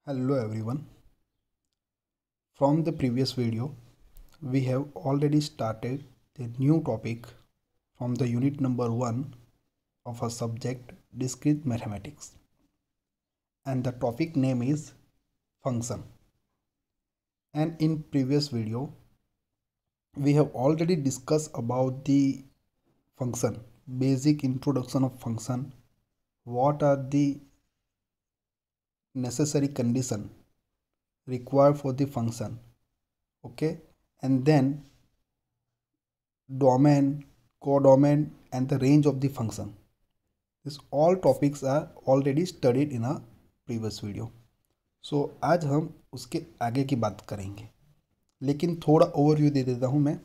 Hello everyone. From the previous video, we have already started the new topic from the unit number 1 of our subject discrete mathematics. And the topic name is function. And in previous video, we have already discussed about the function, basic introduction of function, what are the necessary condition required for the function, okay, and then domain, codomain and the range of the function. These all topics are already studied in a previous video. So आज हम उसके आगे की बात करेंगे, लेकिन थोड़ा overview दे देता हूँ मैं।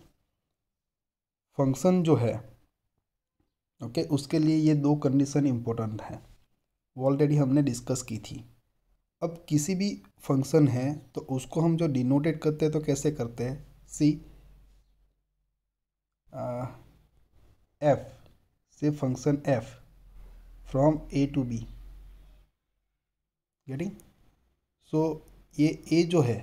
फंक्शन जो है ओके, उसके लिए ये दो कंडीशन इम्पोर्टेंट है, वो ऑलरेडी हमने डिस्कस की थी। अब किसी भी फंक्शन है तो उसको हम जो डिनोटेट करते हैं तो कैसे करते हैं, सी एफ से function f from A to B, getting. So ये ए जो है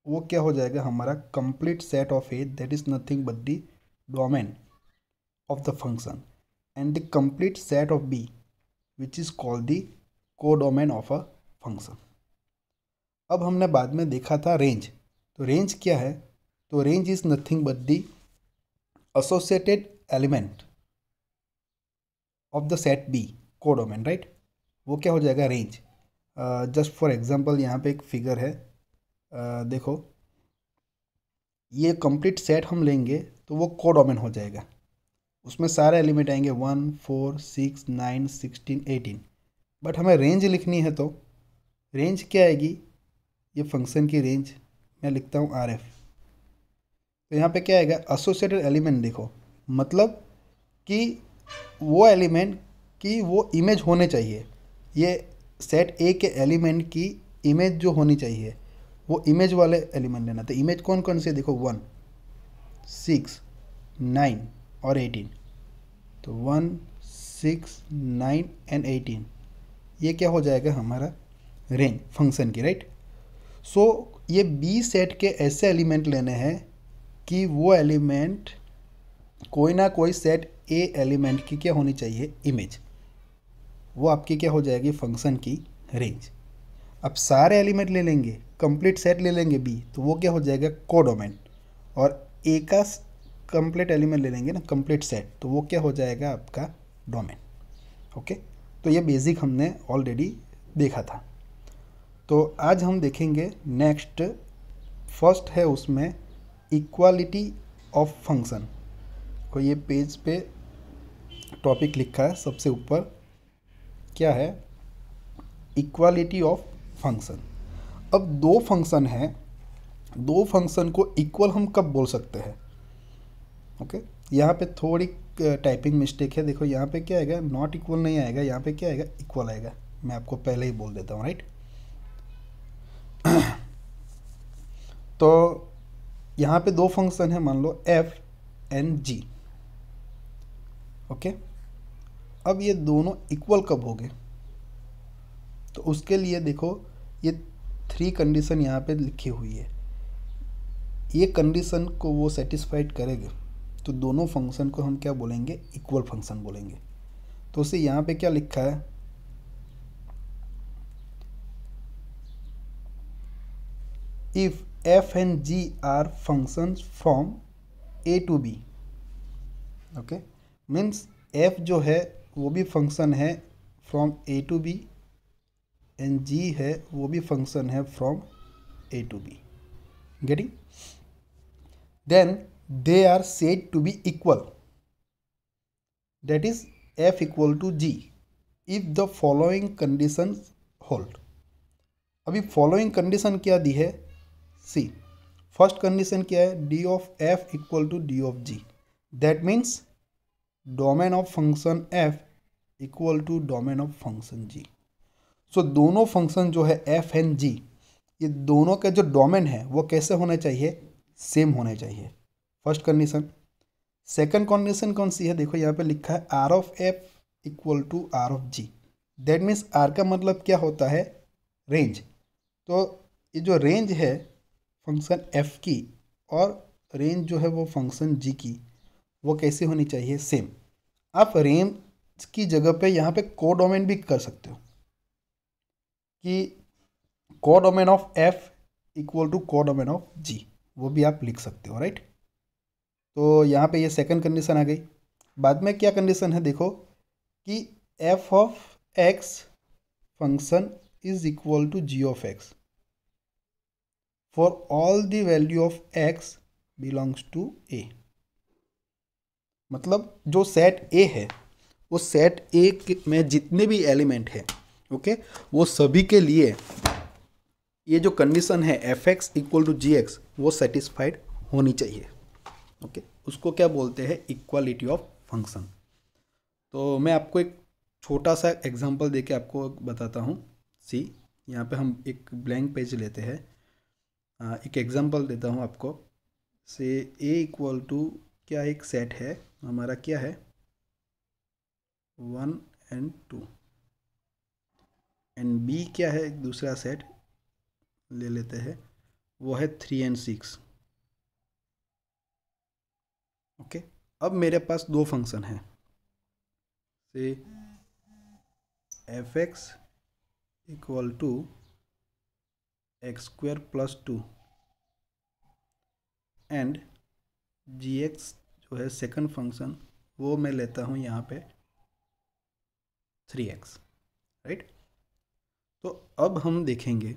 वो क्या हो जाएगा, हमारा complete set of A, that is nothing but the domain of the function, and the complete set of B which is called the codomain of a function. अब हमने बाद में देखा था रेंज, तो रेंज क्या है, तो range is nothing but the associated element of the set B codomain, right. वो क्या हो जाएगा, रेंज। जस्ट फॉर एग्जांपल यहाँ पे एक फिगर है, देखो ये कंप्लीट सेट हम लेंगे तो वो कोडोमेन हो जाएगा, उसमें सारे एलिमेंट आएंगे 1, 4, 6, 9, 16, 18। बट हमें रेंज लिखनी है तो रेंज क्या आएगी, ये फंक्शन की रेंज मैं लिखता हूँ आर एफ। तो यहाँ पे क्या आएगा, एसोसिएटेड एलिमेंट। देखो मतलब कि वो एलिमेंट की वो इमेज होने चाहिए, ये सेट ए के एलिमेंट की इमेज जो होनी चाहिए वो इमेज वाले एलिमेंट लेना। तो इमेज कौन कौन से, देखो 1, 6, 9 और 18। तो 1, 6, 9 एंड 18, ये क्या हो जाएगा हमारा रेंज फंक्शन की, राइट। सो ये बी सेट के ऐसे एलिमेंट लेने हैं कि वो एलिमेंट कोई ना कोई सेट ए एलिमेंट की क्या होनी चाहिए, इमेज। वो आपकी क्या हो जाएगी, फंक्शन की रेंज। अब सारे एलिमेंट ले लेंगे, कंप्लीट सेट ले लेंगे बी, तो वो क्या हो जाएगा, कोडोमेन। और ए का कंप्लीट एलिमेंट ले लेंगे ना, कंप्लीट सेट, तो वो क्या हो जाएगा आपका डोमेन, ओके। तो ये बेसिक हमने ऑलरेडी देखा था। तो आज हम देखेंगे नेक्स्ट, फर्स्ट है उसमें इक्वालिटी ऑफ फंक्शन को, ये पेज पे टॉपिक लिखा है सबसे ऊपर, क्या है, इक्वालिटी ऑफ फंक्शन। अब दो फंक्शन है, दो फंक्शन को इक्वल हम कब बोल सकते हैं, ओके। यहाँ पे थोड़ी टाइपिंग मिस्टेक है, देखो यहाँ पे क्या आएगा, नॉट इक्वल नहीं आएगा, यहाँ पे क्या आएगा, इक्वल आएगा। मैं आपको पहले ही बोल देता हूँ, राइट। तो यहाँ पे दो फंक्शन है, मान लो एफ एंड जी, ओके। अब ये दोनों इक्वल कब हो गए, तो उसके लिए देखो ये 3 कंडीशन यहाँ पे लिखी हुई है, ये कंडीशन को वो सेटिस्फाइड करेगा तो दोनों फंक्शन को हम क्या बोलेंगे, इक्वल फंक्शन बोलेंगे। तो उसे यहाँ पे क्या लिखा है, if f and g are functions from A to B, okay. Means f जो है वो भी फंक्शन है from A to B, and g है वो भी फंक्शन है from A to B, getting. Then they are said to be equal, that is f equal to g if the following conditions hold। अभी following condition क्या दी है, सी first condition क्या है, d of f equal to d of g, that means domain of function f equal to domain of function g। So दोनों function जो है f and g, ये दोनों का जो डोमेन है वो कैसे होने चाहिए, सेम होने चाहिए, फर्स्ट कंडीशन। सेकंड कंडीशन कौन सी है, देखो यहाँ पे लिखा है R of f equal to R of g, that means R का मतलब क्या होता है, रेंज, तो ये जो रेंज है फंक्शन एफ की और रेंज जो है वो फंक्शन जी की, वो कैसी होनी चाहिए? सेम। आप रेंज की जगह पे यहाँ पे कोडोमेन भी कर सकते हो कि codomain of f equal to codomain of g, वो भी आप लिख सकते हो, राइट। तो यहाँ पे ये सेकंड कंडीशन आ गई। बाद में क्या कंडीशन है देखो कि f of x function is equal to g of x for all the value of x belongs to A. मतलब जो सेट ए है, वो सेट ए में जितने भी एलिमेंट हैं, ओके, वो सभी के लिए ये जो कंडीशन है f x equal to g x, वो सेटिस्फाइड होनी चाहिए, ओके। उसको क्या बोलते हैं? Equality of function. तो मैं आपको एक छोटा सा एग्जांपल देके आपको बताता हूँ। सी, यहाँ पे हम एक ब्लैंक पेज लेते हैं। एक एग्जांपल देता हूँ आपको। से ए इक्वल टू क्या एक सेट है हमारा, क्या है? 1 and 2, एंड बी क्या है? एक दूसरा सेट ले लेते हैं, वो है 3 and 6, ओके। अब मेरे पास दो फंक्शन हैं, से f x equal to x square plus 2 and g x जो है सेकंड फंक्शन, वो मैं लेता हूँ यहाँ पे 3x, राइट। तो अब हम देखेंगे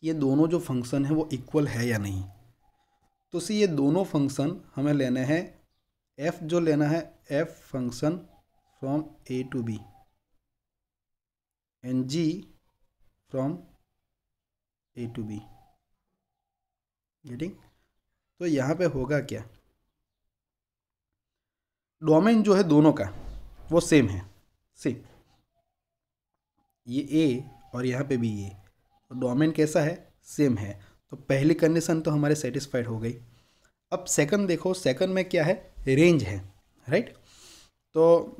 ये दोनों जो फंक्शन है वो इक्वल है या नहीं। तो सी, ये दोनों फंक्शन हमें लेने हैं, f जो लेना है f function from a to b and g from a to b, getting? तो यहाँ पे होगा क्या? डोमेन जो है दोनों का वो सेम है, सेम, ये a और यहाँ पे भी ये, तो डोमेन कैसा है? सेम है। तो पहली कंडीशन तो हमारे सेटिस्फाइड हो गई। अब सेकंड देखो, सेकंड में क्या है? रेंज है, राइट। तो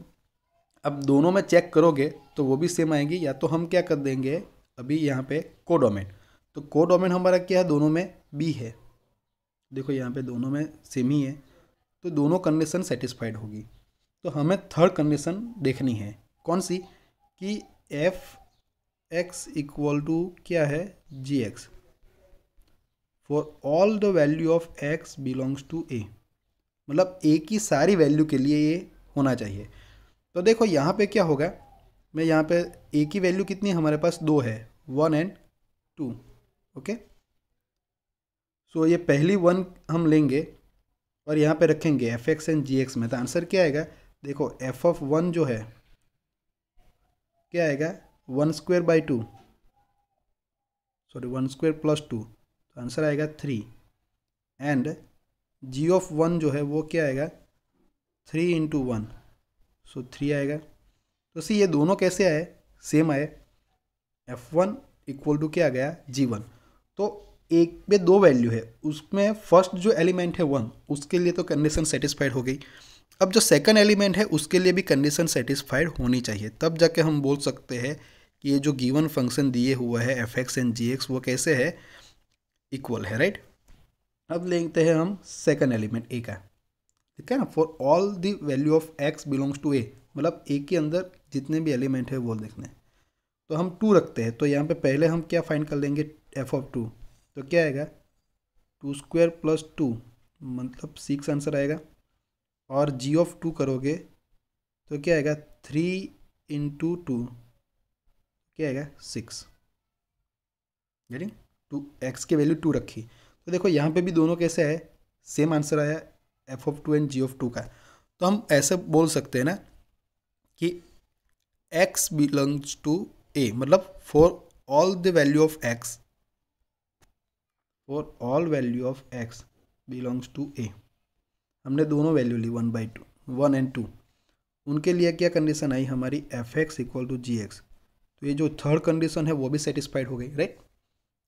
अब दोनों में चेक करोगे तो वो भी सेम आएगी, या तो हम क्या कर देंगे अभी यहाँ पे कोडोमेन। तो कोडोमेन हमारा क्या है? दोनों में बी है, देखो यहाँ पे दोनों में सेम ही है, तो दोनों कंडीशन सेटिस्फाइड होगी। तो हमें थर्ड कंडीशन देखनी है, कौन सी? कि एफ एक्स इक्वल टू क्या है? G x for all the value of x belongs to A, मतलब ए की सारी वैल्यू के लिए ये होना चाहिए। तो देखो यहाँ पे क्या होगा, मैं यहाँ पे ए की वैल्यू कितनी है हमारे पास? दो है, 1 and 2, ओके। सो ये पहली 1 हम लेंगे और यहाँ पे रखेंगे f x and g x में, तो आंसर क्या आएगा? देखो एफ ऑफ 1 जो है क्या आएगा? 1 square by 2, sorry 1 square plus 2, तो आंसर आएगा 3। एंड जी ऑफ 1 जो है वो क्या आएगा? 3 इंटू 1, सो 3 आएगा। तो सी, ये दोनों कैसे आए? सेम आए। F1 इक्वल टू क्या आ गया? G1। तो एक में दो वैल्यू है, उसमें फर्स्ट जो एलिमेंट है 1, उसके लिए तो कंडीशन सेटिस्फाइड हो गई। अब जो सेकंड एलिमेंट है उसके लिए भी कंडीशन सेटिस्फाइड होनी चाहिए, तब जाके हम बोल सकते हैं कि ये जो गिवन फंक्शन दिए हुआ है f x and g x, वो कैसे है? इक्वल है, राइट। अब लेते हैं हम सेकंड एलिमेंट ए का, ठीक है ना। For all the value of x belongs to A, मतलब ए के अंदर जितने भी एलिमेंट है वो देखने। तो हम 2 रखते हैं, तो यहाँ पे पहले हम क्या फाइंड कर लेंगे? एफ ऑफ 2, तो क्या आएगा? 2 स्क्वायर प्लस 2, मतलब 6 आंसर आएगा। और जी ऑफ 2 करोगे तो क्या आएगा? 3 इंटू 2, क्या आएगा? 6, गेटिंग? 2 एक्स की वैल्यू 2 रखी, तो देखो यहाँ पे भी दोनों कैसे आए? सेम आंसर आया, f of 2 and g of 2 का। तो हम ऐसे बोल सकते हैं ना कि x बिलोंग्स टू a, मतलब for all the value of x, for all value of x belongs to a। हमने दोनों वैल्यू ली 1/2, 1 and 2, उनके लिए क्या कंडीशन आई हमारी? F x equal to g x. तो ये जो थर्ड कंडीशन है वो भी सेटिस्फाइड हो गई, राइट।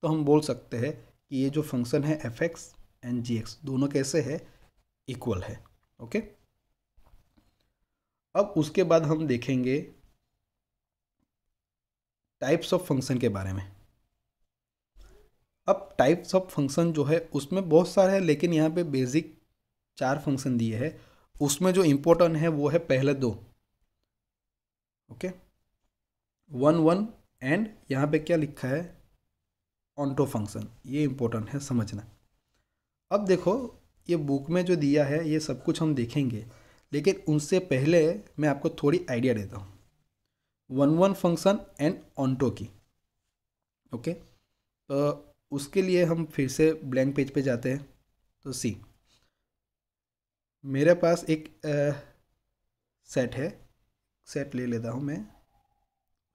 तो हम बोल सकते हैं कि ये जो फंक्शन है f x and g x, दोनों कैसे है? इक्वल है, ओके। अब उसके बाद हम देखेंगे टाइप्स ऑफ फंक्शन के बारे में। अब टाइप्स ऑफ फंक्शन जो है उसमें बहुत सारे हैं, लेकिन यहाँ पे बेसिक 4 फंक्शन दिए हैं। उसमें जो इम्पोर्टेंट है वो है पहले 2, ओके, 1 1 एंड यहाँ पे क्या लिखा है, ऑन्टो फंक्शन। ये इम्पोर्टेंट है समझना। अब देखो ये बुक में जो दिया है ये सब कुछ हम देखेंगे, लेकिन उनसे पहले मैं आपको थोड़ी आइडिया देता हूँ 1 1 फंक्शन एंड ऑन्टो की, ओके। तो उसके लिए हम फिर से ब्लैंक पेज पे जाते हैं। तो सी, मेरे पास एक सेट है, सेट ले लेता हूँ मैं,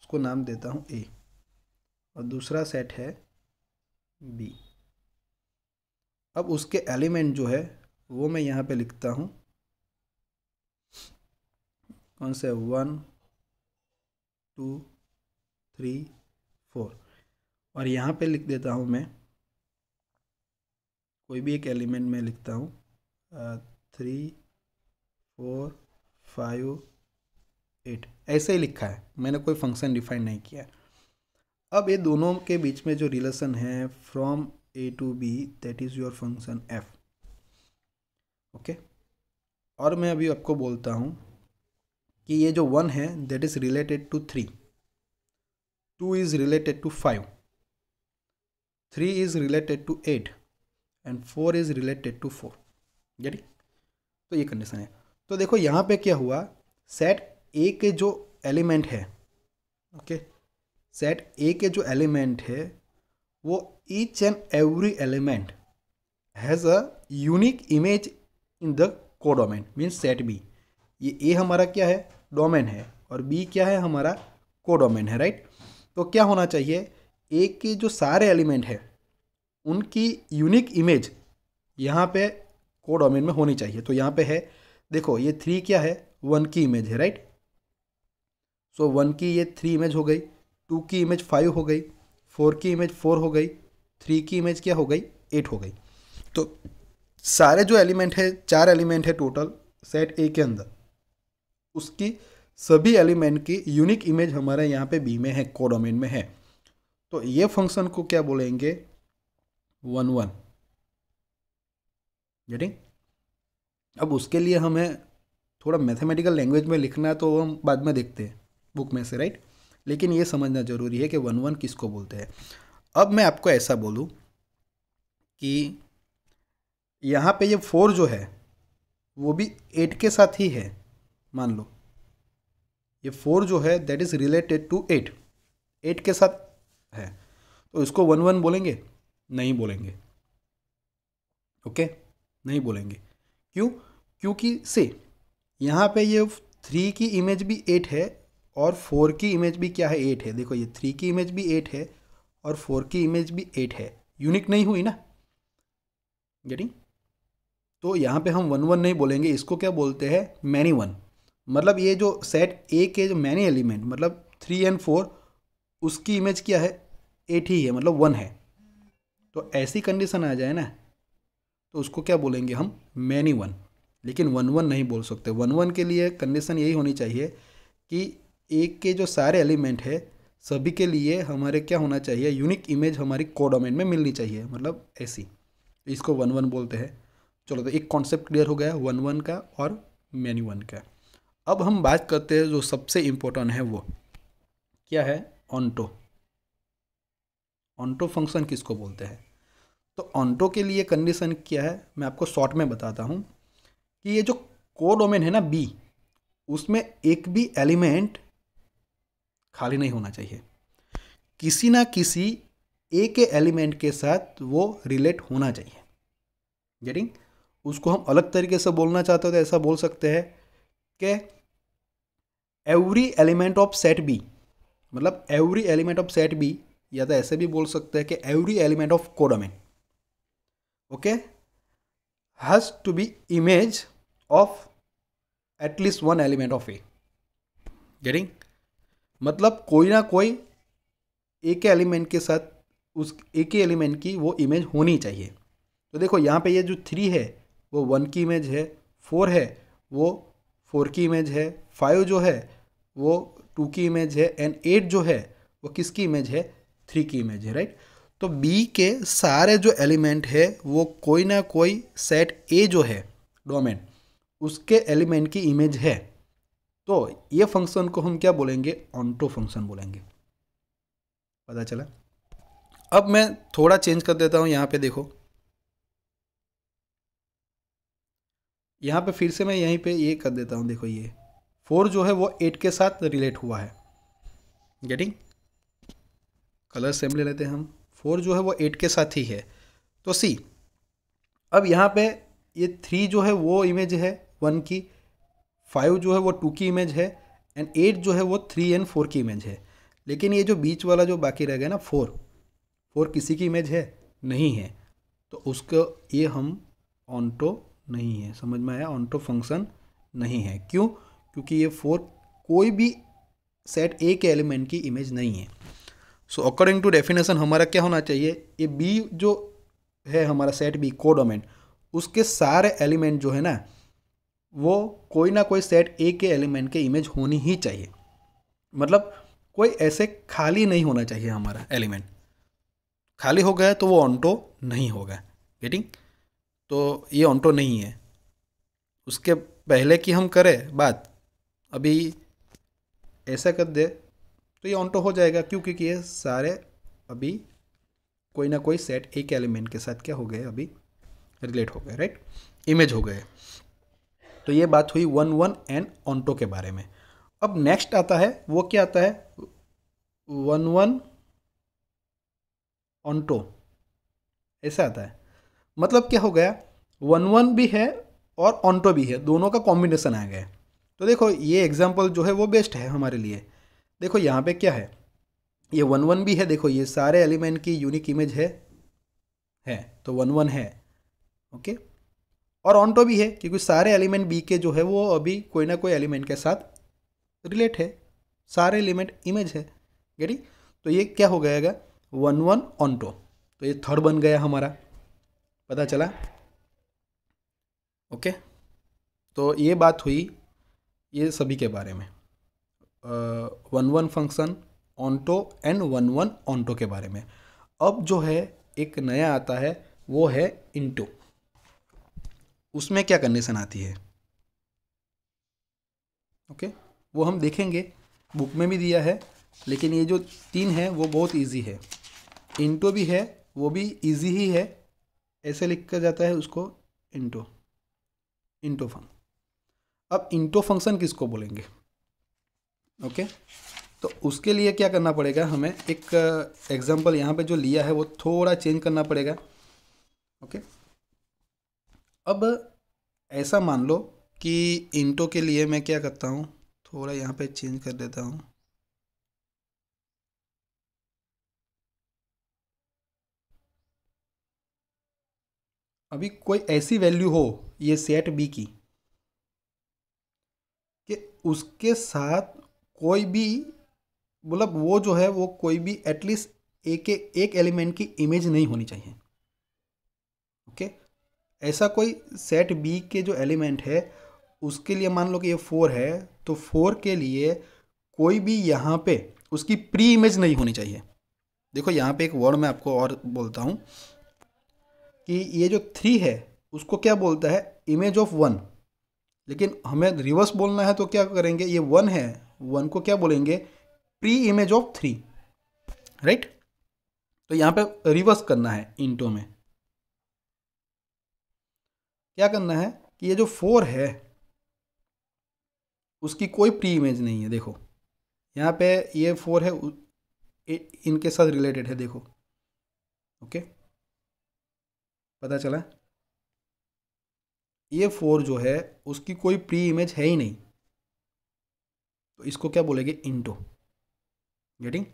उसको नाम देता हूँ ए, और दूसरा सेट है बी। अब उसके एलिमेंट जो है वो मैं यहाँ पे लिखता हूँ, कौन से, 1 2 3 4, और यहाँ पे लिख देता हूँ मैं कोई भी एक एलिमेंट में लिखता हूँ 3 4 5 8, ऐसे ही लिखा है, मैंने कोई फंक्शन डिफाइन नहीं किया। अब ये दोनों के बीच में जो रिलेशन है from A to b, that is your function f, okay. और मैं अभी आपको बोलता हूँ कि ये जो 1 है that is related to 3, 2 is related to 5, 3 is related to 8 and 4 is related to 4, get it. तो ये कंडीशन है। तो देखो यहाँ पे क्या हुआ, सेट ए के जो एलिमेंट है, ओके, सेट ए के जो एलिमेंट है वो each and every element has a unique image in the codomain, means set B. ये ए हमारा क्या है, डोमेन है, और बी क्या है, हमारा कोडोमेन है, राइट। तो क्या होना चाहिए, ए के जो सारे एलिमेंट है उनकी यूनिक इमेज यहाँ पे कोडोमेन में होनी चाहिए। तो यहाँ पे है, देखो ये 3 क्या है, 1 की इमेज है, राइट। सो 1 की ये 3 इमेज हो गई, 2 की इमेज 5 हो गई, 4 की इमेज 4 हो गई, 3 की इमेज क्या हो गई, 8 हो गई। तो सारे जो एलिमेंट है, 4 एलिमेंट है टोटल सेट ए के अंदर, उसकी सभी एलिमेंट की यूनिक इमेज हमारे यहाँ पे बी में है, कोडोमेन में है। तो ये फंक्शन को क्या बोलेंगे, 1 1, गेटिंग। अब उसके लिए हमें थोड़ा मैथमेटिकल लैंग्वेज में लिखना है, तो हम बाद में देखते हैं बुक में से, राइट। लेकिन ये समझना ज़रूरी है कि 1 1 किसको बोलते हैं। अब मैं आपको ऐसा बोलूँ कि यहाँ पे ये 4 जो है वो भी 8 के साथ ही है, मान लो ये 4 जो है दैट इज़ रिलेटेड टू 8, 8 के साथ है, तो इसको 1 1 बोलेंगे, नहीं बोलेंगे, ओके, नहीं बोलेंगे। क्यों, क्योंकि से यहाँ पे ये 3 की इमेज भी 8 है और 4 की इमेज भी क्या है, 8 है। देखो ये 3 की इमेज भी 8 है और 4 की इमेज भी 8 है, यूनिक नहीं हुई ना, गेटिंग। तो यहाँ पे हम 1 1 नहीं बोलेंगे, इसको क्या बोलते हैं, मैनी 1। मतलब ये जो सेट ए के जो मैनी एलिमेंट, मतलब 3 एंड 4, उसकी इमेज क्या है, 8 ही है, मतलब 1 है। तो ऐसी कंडीशन आ जाए ना, तो उसको क्या बोलेंगे हम, मैनी 1। लेकिन 1 1 नहीं बोल सकते। 1 1 के लिए कंडीशन यही होनी चाहिए कि एक के जो सारे एलिमेंट है सभी के लिए हमारे क्या होना चाहिए, यूनिक इमेज हमारी कोडोमेन में मिलनी चाहिए, मतलब ऐसी। इसको 1 1 बोलते हैं। चलो, तो एक कॉन्सेप्ट क्लियर हो गया 1 1 का और मैनी 1 का। अब हम बात करते हैं जो सबसे इम्पोर्टेंट है, वो क्या है, ऑन्टो। ऑन्टो फंक्शन किसको बोलते हैं। तो ऑन्टो के लिए कंडीशन क्या है, मैं आपको शॉर्ट में बताता हूँ कि ये जो कोडोमेन है ना बी, उसमें एक भी एलिमेंट खाली नहीं होना चाहिए, किसी ना किसी ए के एलिमेंट के साथ वो रिलेट होना चाहिए, गेटिंग। उसको हम अलग तरीके से बोलना चाहते हो तो ऐसा बोल सकते हैं कि every element of set B, मतलब every element of set B, या तो ऐसे भी बोल सकते हैं कि every element of codomain, okay, has to be image of at least 1 element of A, getting. मतलब कोई ना कोई एक एलिमेंट के साथ उस एक ही एलिमेंट की वो इमेज होनी चाहिए। तो देखो यहाँ पे ये जो 3 है वो 1 की इमेज है, 4 है वो 4 की इमेज है, 5 जो है वो 2 की इमेज है, एंड 8 जो है वो किसकी इमेज है, 3 की इमेज है, राइट। तो बी के सारे जो एलिमेंट है वो कोई ना कोई सेट ए जो है डोमेन, उसके एलिमेंट की इमेज है। तो ये फंक्शन को हम क्या बोलेंगे? ऑन्टो फंक्शन बोलेंगे। पता चला? अब मैं थोड़ा चेंज कर देता हूँ, यहाँ पे देखो, यहाँ पे फिर से मैं यहीं पे ये कर देता हूँ। देखो ये 4 जो है वो 8 के साथ रिलेट हुआ है। गेटिंग? कलर सेम ले लेते हैं हम। 4 जो है वो 8 के साथ ही है। तो सी, अब यहाँ पे ये 3 जो है वो इमेज है 1 की, 5 जो है वो 2 की इमेज है, एंड 8 जो है वो 3 एंड 4 की इमेज है। लेकिन ये जो बीच वाला जो बाकी रह गया ना 4 किसी की इमेज है? नहीं है। तो उसको ये हम ऑन्टो नहीं है। समझ में आया? ऑन्टो फंक्शन नहीं है। क्यों? क्योंकि ये 4 कोई भी सेट ए के एलिमेंट की इमेज नहीं है। सो अकॉर्डिंग टू डेफिनेशन हमारा क्या होना चाहिए? ये बी जो है हमारा सेट बी कोडोमेन, उसके सारे एलिमेंट जो है ना वो कोई ना कोई सेट ए के एलिमेंट के इमेज होनी ही चाहिए। मतलब कोई ऐसे खाली नहीं होना चाहिए हमारा एलिमेंट। खाली हो गया तो वो ऑन्टो नहीं होगा। गेटिंग? तो ये ऑन्टो नहीं है। उसके पहले की हम करें बात, अभी ऐसा कर दे तो ये ऑन्टो हो जाएगा। क्यों? क्योंकि ये सारे अभी कोई ना कोई सेट एक एलिमेंट के साथ क्या हो गए? अभी रिलेट हो गए, राइट? इमेज हो गए। तो ये बात हुई 1 एंड ऑन्टो के बारे में। अब नेक्स्ट आता है, वो क्या आता है? 1 ऑन्टो, ऐसा आता है। मतलब क्या हो गया? 1 भी है और ऑन्टो भी है, दोनों का कॉम्बिनेशन आ गया। तो देखो ये एग्जाम्पल जो है वो बेस्ट है हमारे लिए। देखो यहाँ पे क्या है? ये 1 भी है। देखो ये सारे एलिमेंट की यूनिक इमेज है तो 1 है। ओके। और ऑन्टो भी है क्योंकि सारे एलिमेंट बी के जो है वो अभी कोई ना कोई एलिमेंट के साथ रिलेट है, सारे एलिमेंट इमेज है। गेटी? तो ये क्या हो जाएगा? 1 ऑन्टो। तो ये थर्ड बन गया हमारा। पता चला? ओके। तो ये बात हुई ये सभी के बारे में, 1 फंक्शन, ऑन्टो एंड 1 ऑन्टो के बारे में। अब जो है एक नया आता है वो है इंटो। उसमें क्या कंडीशन आती है? ओके, वो हम देखेंगे, बुक में भी दिया है। लेकिन ये जो 3 है वो बहुत इजी है। इंटो भी है, वो भी इजी ही है। ऐसे लिख कर जाता है उसको, इंटो, इंटो फंक्शन। अब इंटो फंक्शन किसको बोलेंगे? ओके। तो उसके लिए क्या करना पड़ेगा हमें? एक एग्जांपल यहाँ पे जो लिया है वो थोड़ा चेंज करना पड़ेगा। ओके। अब ऐसा मान लो कि इंटो के लिए मैं क्या करता हूँ, थोड़ा यहाँ पे चेंज कर देता हूँ। अभी कोई ऐसी वैल्यू हो ये सेट बी की कि उसके साथ कोई भी, मतलब वो जो है वो कोई भी एटलीस्ट एक एलिमेंट की इमेज नहीं होनी चाहिए। ओके। ऐसा कोई सेट बी के जो एलिमेंट है उसके लिए मान लो कि ये 4 है, तो 4 के लिए कोई भी यहाँ पे उसकी प्री इमेज नहीं होनी चाहिए। देखो यहाँ पे एक वर्ड मैं आपको और बोलता हूँ कि ये जो 3 है उसको क्या बोलता है? Image of 1। लेकिन हमें रिवर्स बोलना है तो क्या करेंगे? ये 1 है, 1 को क्या बोलेंगे? Pre image of 3, right? तो यहाँ पे रिवर्स करना है। इंटो में क्या करना है कि ये जो 4 है उसकी कोई प्री इमेज नहीं है। देखो यहाँ पे ये 4 है, इनके साथ रिलेटेड है। देखो, ओके, पता चला? ये 4 जो है उसकी कोई प्री इमेज है ही नहीं, तो इसको क्या बोलेंगे? इंटो। गेटिंग?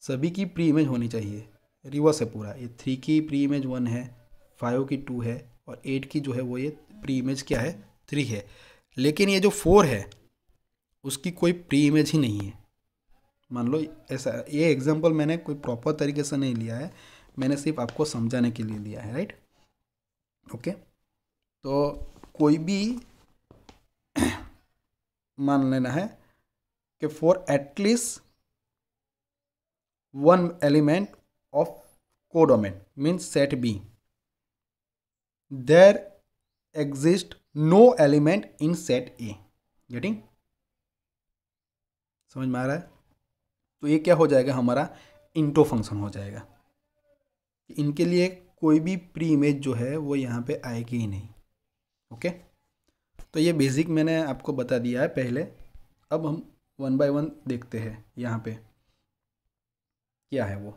सभी की प्री इमेज होनी चाहिए। रिवर्स है पूरा। ये 3 की प्री इमेज 1 है, 5 की 2 है, और 8 की जो है वो ये प्री इमेज क्या है? 3 है। लेकिन ये जो 4 है उसकी कोई प्री इमेज ही नहीं है। मान लो ऐसा, ये एग्जांपल मैंने कोई प्रॉपर तरीके से नहीं लिया है, मैंने सिर्फ आपको समझाने के लिए लिया है, राइट? ओके। तो कोई भी मान लेना है कि for at least 1 element of codomain means set B, there exist no element in set A. Getting, समझ में आ रहा है? तो ये क्या हो जाएगा, हमारा इंटो फंक्शन हो जाएगा। इनके लिए कोई भी प्री इमेज जो है वो यहाँ पे आएगी ही नहीं। ओके, तो ये बेसिक मैंने आपको बता दिया है पहले। अब हम वन बाय वन देखते हैं यहाँ पे क्या है वो।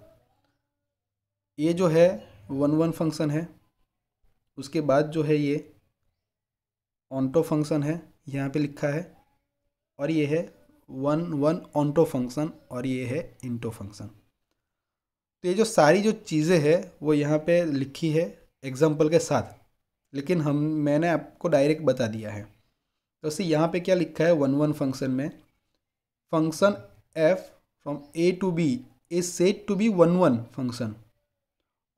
ये जो है वन वन फंक्शन है, उसके बाद जो है ये ऑन्टो फंक्शन है यहाँ पे लिखा है, और ये है वन वन ऑन्टो फंक्शन, और ये है इंटो फंक्शन। तो ये जो सारी जो चीज़ें हैं वो यहाँ पे लिखी है एग्जाम्पल के साथ, लेकिन मैंने आपको डायरेक्ट बता दिया है। तो इससे यहाँ पे क्या लिखा है, वन वन फंक्शन में function f from a to b is said to be one one function,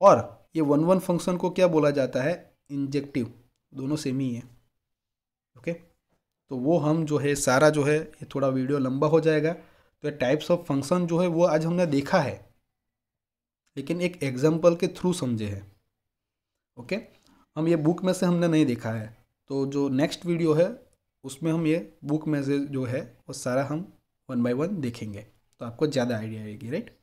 और ये वन वन फंक्शन को क्या बोला जाता है, इंजेक्टिव। दोनों सेम ही है। ओके, तो वो हम जो है सारा जो है, ये थोड़ा वीडियो लंबा हो जाएगा, तो ये टाइप्स ऑफ फंक्शन जो है वो आज हमने देखा है, लेकिन एक एग्जाम्पल के थ्रू समझे हैं। ओके, हम ये बुक में से हमने नहीं देखा है, तो जो नेक्स्ट वीडियो है उसमें हम ये बुक में से जो है वो सारा हम वन बाय वन देखेंगे, तो आपको ज़्यादा आइडिया आएगी, राइट।